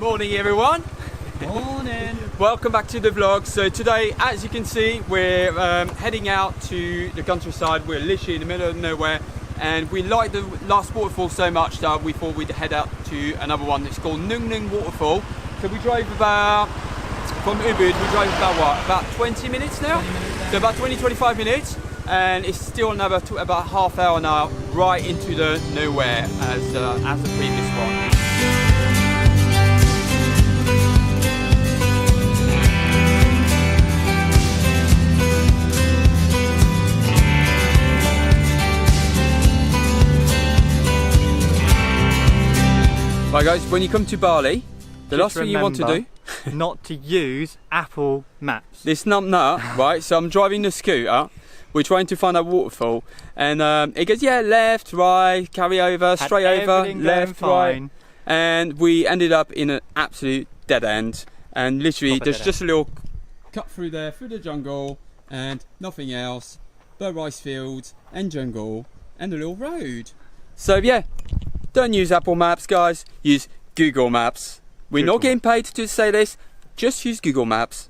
Morning everyone. Morning. Welcome back to the vlog. So today, as you can see, we're heading out to the countryside. We're literally in the middle of nowhere, and we like the last waterfall so much that we thought we'd head out to another one. It's called Nungnung Waterfall. So we drove about, from Ubud, we drove about what? About 20 minutes now? 20 minutes now. So about 20-25 minutes. And it's still another about half hour now, right into the nowhere as the previous one. Right guys, when you come to Bali, the last thing you want to do not to use Apple Maps. this nut, right? So I'm driving the scooter, we're trying to find a waterfall, and it goes, yeah, left, right, carry over, straight over, left, right, and we ended up in an absolute dead end, and literally there's just a little cut through there, through the jungle, and nothing else but rice fields and jungle and a little road. So yeah, don't use Apple Maps, guys. Use Google Maps. We're not getting paid to say this. Just use Google Maps.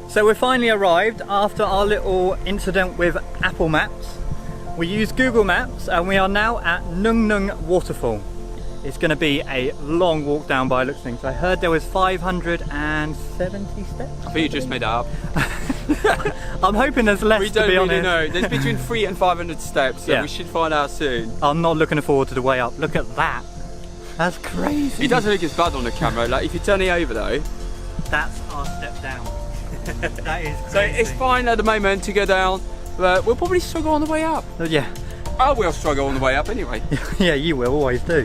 So we finally arrived after our little incident with Apple Maps. We used Google Maps and we are now at Nungnung Waterfall. It's going to be a long walk down by looks of things. I heard there was 570 steps. I think you just made that up. I'm hoping there's less, we don't to be really honest. know. There's between 300 and 500 steps, so Yeah. we should find out soon. I'm not looking forward to the way up. Look at that. That's crazy. It doesn't look as bad on the camera. Like if you turn it over though. That's our step down. That is crazy. So it's fine at the moment to go down, but we'll probably struggle on the way up. Yeah. I will struggle on the way up anyway. Yeah, you will, always do.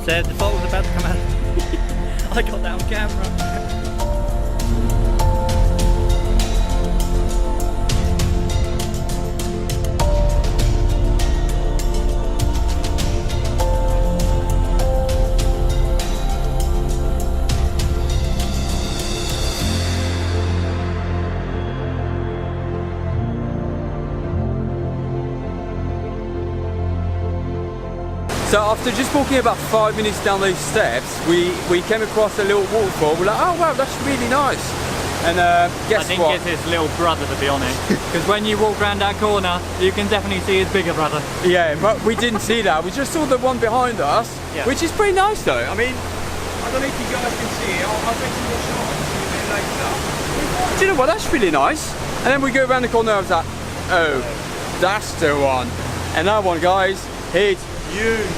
So the bottle's about to come out. I got that on camera. So after just walking about 5 minutes down those steps, we came across a little waterfall. We're like, oh wow, that's really nice. And guess I think what? it's his little brother, to be honest. Because when you walk round that corner, you can definitely see his bigger brother. Yeah, but we didn't see that. We just saw the one behind us, Yeah. which is pretty nice though. I mean, I don't know if you guys can see it. I'll take some more shots a bit later. Do you know what? That's really nice. And then we go around the corner. I was like, oh, that's the one. And that one, guys, it's huge.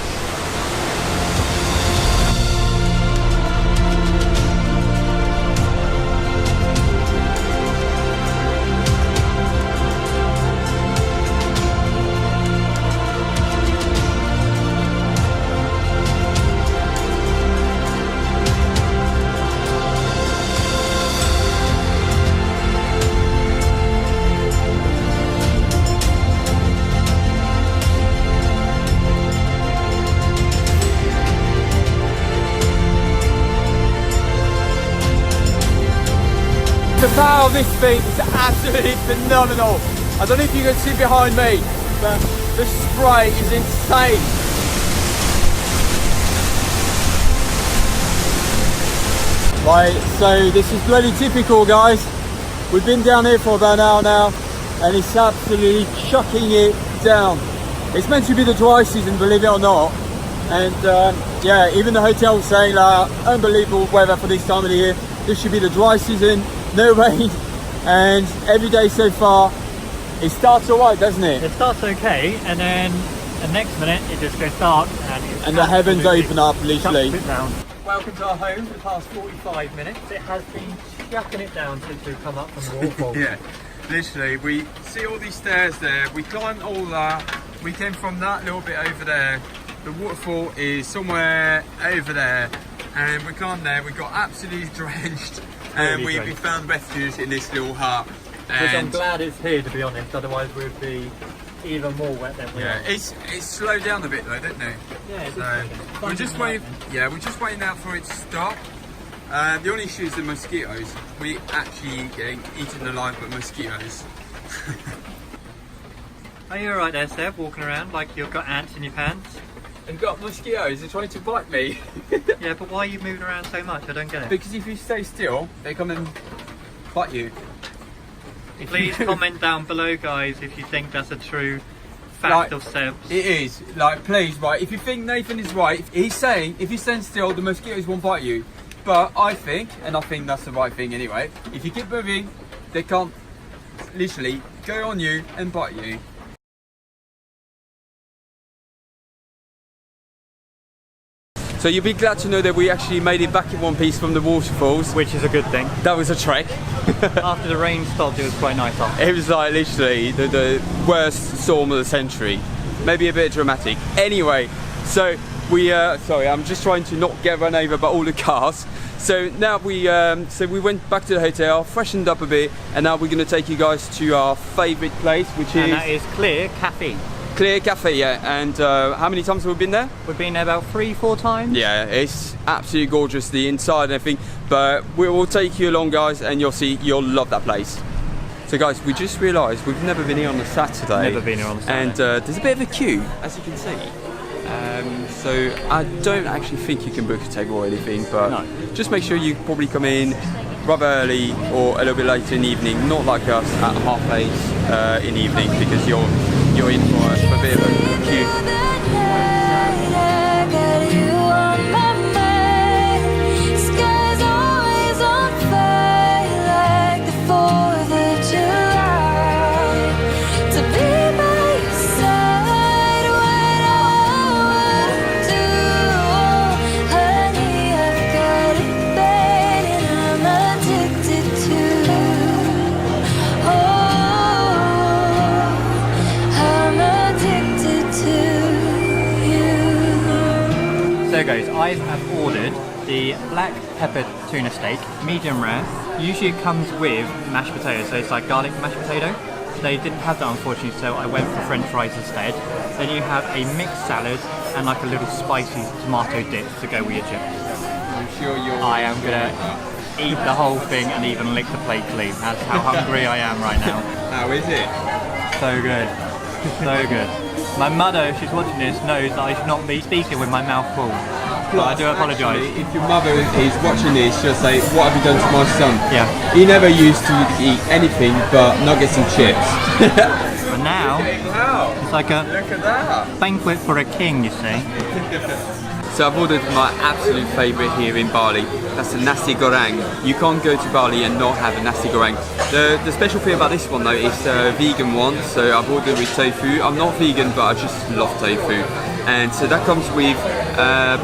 The power of this thing is absolutely phenomenal. I don't know if you can see behind me, but the spray is insane. Right, so this is bloody typical, guys. We've been down here for about an hour now, and it's absolutely chucking it down. It's meant to be the dry season, believe it or not. And yeah, even the hotel's saying like, unbelievable weather for this time of the year. This should be the dry season. No rain, and every day so far it starts alright, doesn't it? It starts okay, and then the next minute it just goes dark and the heavens open up, literally. Welcome to our home for the past 45 minutes. It has been chucking it down since we've come up from the waterfall. Yeah, literally, we see all these stairs there, we climbed all that, we came from that little bit over there, the waterfall is somewhere over there, and we climbed there, we got absolutely drenched. And we found refuge in this little hut. Which I'm glad it's here, to be honest, otherwise we'd be even more wet than we are. It's slowed down a bit though, didn't it? Yeah, it So we're just waiting. Yeah, we're just waiting out for it to stop. The only issue is the mosquitoes. We actually getting eaten alive by mosquitoes. Are you alright there, Seb, walking around like you've got ants in your pants? I've got mosquitoes, they're trying to bite me. Yeah, but why are you moving around so much? I don't get it. Because if you stay still, they come and bite you. Please comment down below, guys, if you think that's a true fact of Seb's. It is. Like, please, right, if you think Nathan is right, he's saying if you stand still, the mosquitoes won't bite you. But I think, and I think that's the right thing anyway, if you keep moving, they can't literally go on you and bite you. So you'll be glad to know that we actually made it back in one piece from the waterfalls. Which is a good thing. That was a trek. After the rain stopped, it was quite nice up. It was like literally the worst storm of the century. Maybe a bit dramatic. Anyway, so we, sorry, I'm just trying to not get run over by all the cars. So now we went back to the hotel, freshened up a bit, and now we're going to take you guys to our favourite place, which and that is Clear Cafe. Clear Cafe, yeah. And how many times have we been there? We've been there about 3-4 times. Yeah, it's absolutely gorgeous, the inside and everything. But we will take you along, guys, and you'll see, you'll love that place. So guys, we just realised we've never been here on a Saturday. Never been here on a Saturday. And there's a bit of a queue, as you can see. So I don't actually think you can book a table or anything, but no. Just make sure you probably come in rather early or a little bit later in the evening, not like us at 8:30 in the evening, because you're in for a bit of a queue. So guys, I have ordered the black peppered tuna steak, medium rare. Usually it comes with mashed potatoes, so it's like garlic mashed potato. They didn't have that unfortunately, so I went for french fries instead. Then you have a mixed salad and like a little spicy tomato dip to go with your chips. I'm sure you're... I am gonna eat the whole thing and even lick the plate clean. That's how hungry I am right now. How is it? So good. So good. My mother, if she's watching this, knows that I should not be speaking with my mouth full. But I do apologise. If your mother is watching this, she'll say, "What have you done to my son?" Yeah. He never used to eat anything but nuggets and chips. But now, it's like a banquet for a king, you see. So I've ordered my absolute favourite here in Bali. That's the nasi goreng. You can't go to Bali and not have a nasi goreng. The special thing about this one though is a vegan one. So I've ordered with tofu. I'm not vegan, but I just love tofu. And so that comes with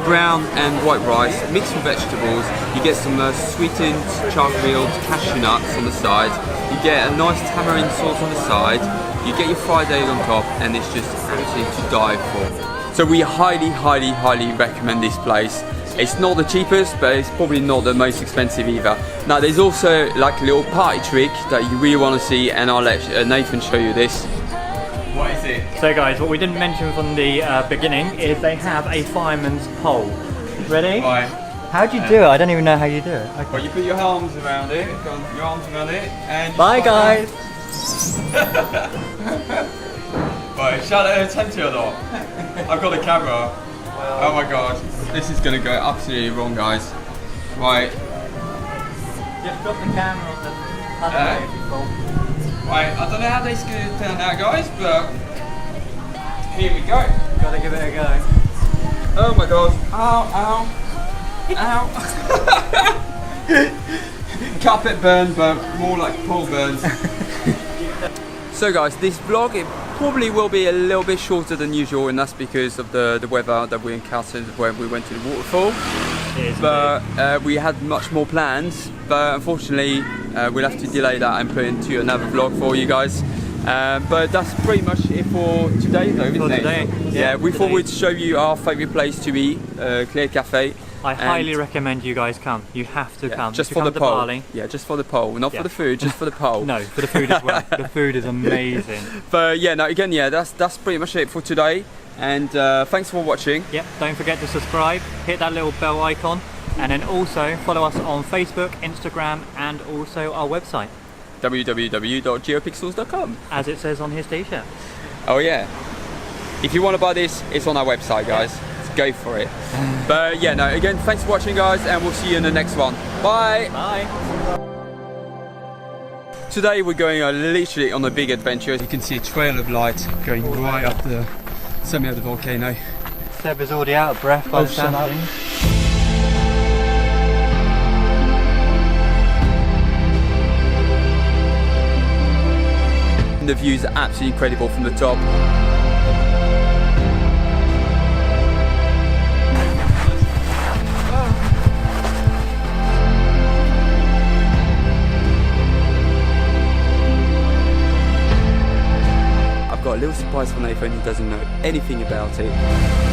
brown and white rice mixed with vegetables. You get some sweetened char-grilled cashew nuts on the side. You get a nice tamarind sauce on the side. You get your fried egg on top, and it's just absolutely to die for. So we highly, highly, highly recommend this place. It's not the cheapest, but it's probably not the most expensive either. Now there's also like a little party trick that you really want to see, and I'll let Nathan show you this. What is it? So guys, what we didn't mention from the beginning is they have a fireman's pole. Ready? Right. How do you do it? I don't even know how you do it. Okay. Well, you put your arms around it, and... Bye guys! Right, shout out attention or not? I've got a camera. Oh my god, this is gonna go absolutely wrong, guys. Right. Just drop the camera on the other way if you fall. Right, I don't know how this is gonna turn out, guys, but here we go. Gotta give it a go. Oh my god. Ow, ow, ow. Carpet burn, but more like pole burns. So guys, this vlog, it probably will be a little bit shorter than usual, and that's because of the weather that we encountered when we went to the waterfall. But we had much more plans, but unfortunately we'll have to delay that and put into another vlog for you guys. But that's pretty much it for today though, isn't it? Today. Yeah, we thought we'd show you our favourite place to eat, Clear Cafe. I highly recommend you guys come. You have to come. Just if for you the come to pole. Bali. Yeah, just for the pole. Not for the food, just for the pole. No, for the food as well. The food is amazing. But yeah, no, again, yeah, that's pretty much it for today. And thanks for watching. Yep, don't forget to subscribe, hit that little bell icon, and then also follow us on Facebook, Instagram, and also our website. www.geopixels.com. As it says on his t-shirt. Oh yeah. If you want to buy this, it's on our website, guys. Go for it. But yeah, no, again, thanks for watching, guys, and we'll see you in the next one. Bye. Bye. Today we're going literally on a big adventure. You can see a trail of light going right up the summit of the volcano. Seb is already out of breath by the sound of things. The views are absolutely incredible from the top. I've got a little surprise for Nathan, he doesn't know anything about it.